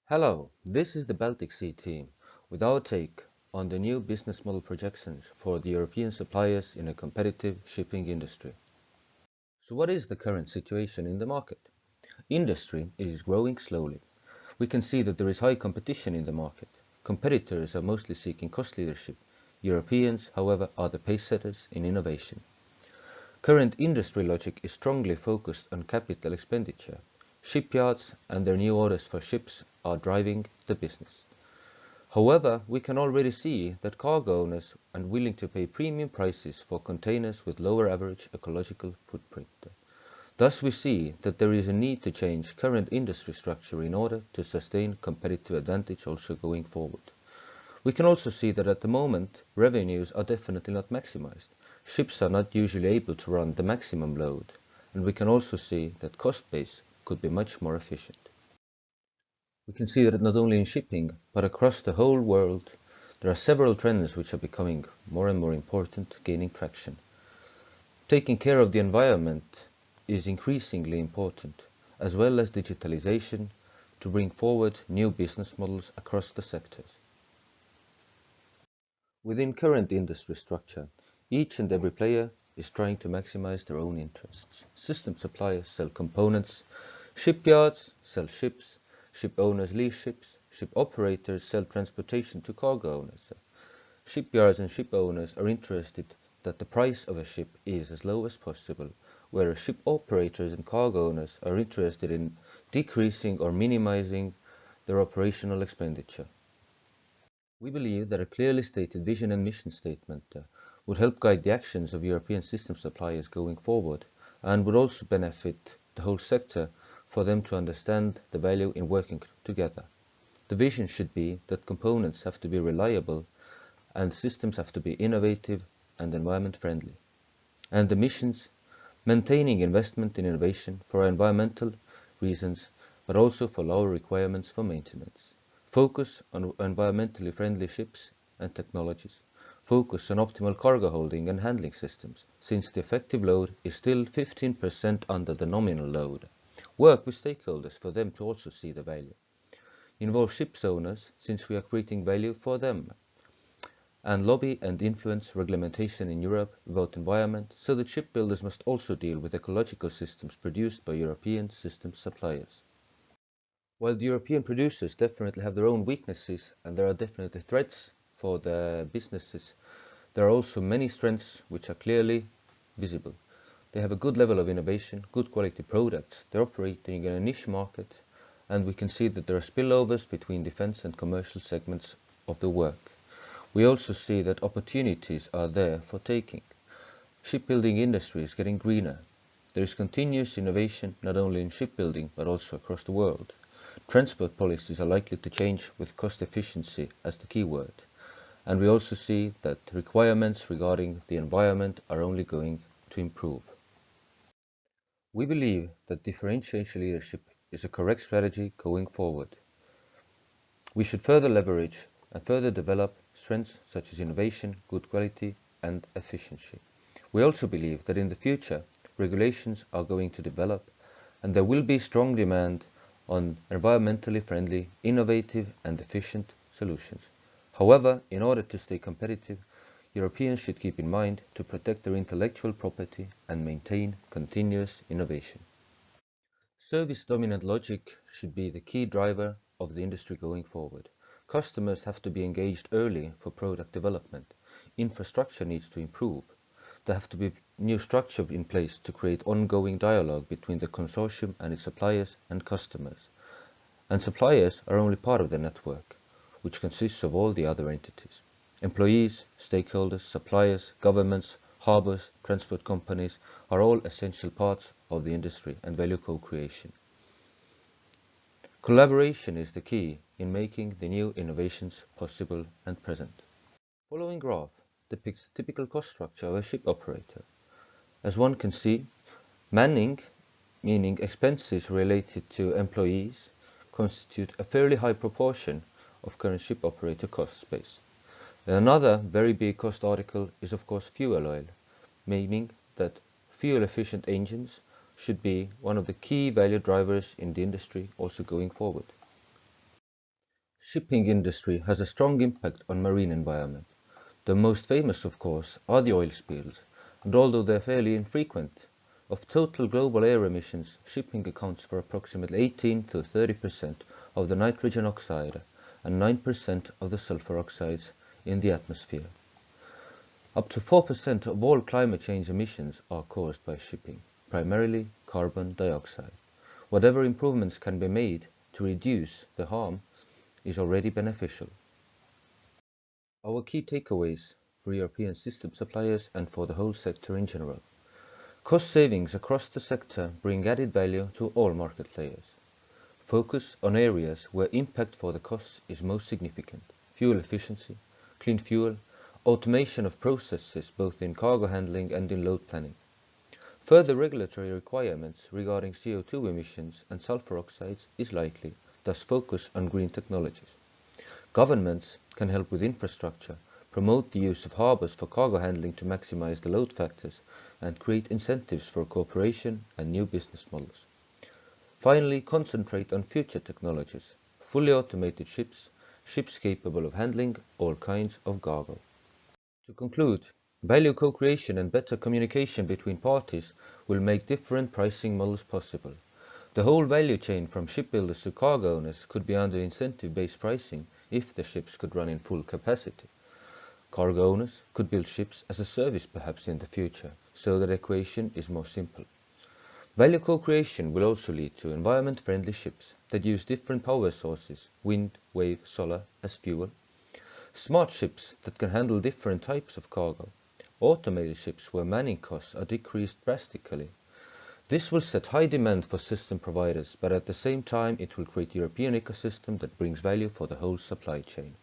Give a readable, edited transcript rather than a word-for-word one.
Hello, this is the Baltic Sea team with our take on the new business model projections for the European suppliers in a competitive shipping industry. So what is the current situation in the market? Industry is growing slowly. We can see that there is high competition in the market. Competitors are mostly seeking cost leadership. Europeans, however, are the pace setters in innovation. Current industry logic is strongly focused on capital expenditure. Shipyards and their new orders for ships are driving the business. However, we can already see that cargo owners are willing to pay premium prices for containers with lower average ecological footprint. Thus we see that there is a need to change current industry structure in order to sustain competitive advantage also going forward. We can also see that at the moment revenues are definitely not maximized. Ships are not usually able to run the maximum load, and we can also see that cost base could be much more efficient. We can see that not only in shipping, but across the whole world, there are several trends which are becoming more and more important, gaining traction. Taking care of the environment is increasingly important, as well as digitalization to bring forward new business models across the sectors. Within current industry structure, each and every player is trying to maximize their own interests. System suppliers sell components, shipyards sell ships, ship owners lease ships, ship operators sell transportation to cargo owners. Shipyards and ship owners are interested that the price of a ship is as low as possible, whereas ship operators and cargo owners are interested in decreasing or minimizing their operational expenditure. We believe that a clearly stated vision and mission statement would help guide the actions of European system suppliers going forward and would also benefit the whole sector for them to understand the value in working together. The vision should be that components have to be reliable and systems have to be innovative and environment friendly. And the missions, maintaining investment in innovation for environmental reasons, but also for lower requirements for maintenance. Focus on environmentally friendly ships and technologies. Focus on optimal cargo holding and handling systems, since the effective load is still 15% under the nominal load. Work with stakeholders for them to also see the value. Involve ships owners, since we are creating value for them. And lobby and influence regulation in Europe about environment, so that shipbuilders must also deal with ecological systems produced by European systems suppliers. While the European producers definitely have their own weaknesses and there are definitely threats for the businesses, there are also many strengths which are clearly visible. They have a good level of innovation, good quality products, they're operating in a niche market, and we can see that there are spillovers between defense and commercial segments of the work. We also see that opportunities are there for taking. Shipbuilding industry is getting greener. There is continuous innovation not only in shipbuilding but also across the world. Transport policies are likely to change with cost efficiency as the key word. And we also see that requirements regarding the environment are only going to improve. We believe that differentiation leadership is a correct strategy going forward. We should further leverage and further develop strengths such as innovation, good quality, and efficiency. We also believe that in the future, regulations are going to develop and there will be strong demand on environmentally friendly, innovative and efficient solutions. However, in order to stay competitive, Europeans should keep in mind to protect their intellectual property and maintain continuous innovation. Service-dominant logic should be the key driver of the industry going forward. Customers have to be engaged early for product development. Infrastructure needs to improve. There have to be new structure in place to create ongoing dialogue between the consortium and its suppliers and customers. And suppliers are only part of the network, which consists of all the other entities. Employees, stakeholders, suppliers, governments, harbors, transport companies are all essential parts of the industry and value co-creation. Collaboration is the key in making the new innovations possible and present. Following graph depicts the typical cost structure of a ship operator. As one can see, manning, meaning expenses related to employees, constitute a fairly high proportion of current ship operator cost base. Another very big cost article is of course fuel oil, meaning that fuel efficient engines should be one of the key value drivers in the industry also going forward. Shipping industry has a strong impact on marine environment. The most famous, of course, are the oil spills, and although they're fairly infrequent, of total global air emissions, shipping accounts for approximately 18 to 30% of the nitrogen oxide and 9% of the sulfur oxides in the atmosphere. Up to 4% of all climate change emissions are caused by shipping, primarily carbon dioxide. Whatever improvements can be made to reduce the harm is already beneficial. Our key takeaways for European system suppliers and for the whole sector in general. Cost savings across the sector bring added value to all market players. Focus on areas where impact for the costs is most significant: fuel efficiency, clean fuel, automation of processes both in cargo handling and in load planning. Further regulatory requirements regarding CO2 emissions and sulfur oxides is likely, thus focus on green technologies. Governments can help with infrastructure, promote the use of harbors for cargo handling to maximize the load factors, and create incentives for cooperation and new business models. Finally, concentrate on future technologies: fully automated ships, ships capable of handling all kinds of cargo. To conclude, value co-creation and better communication between parties will make different pricing models possible. The whole value chain from shipbuilders to cargo owners could be under incentive-based pricing if the ships could run in full capacity. Cargo owners could build ships as a service perhaps in the future, so that equation is more simple. Value co-creation will also lead to environment-friendly ships that use different power sources, wind, wave, solar, as fuel. Smart ships that can handle different types of cargo. Automated ships where manning costs are decreased drastically. This will set high demand for system providers, but at the same time it will create a European ecosystem that brings value for the whole supply chain.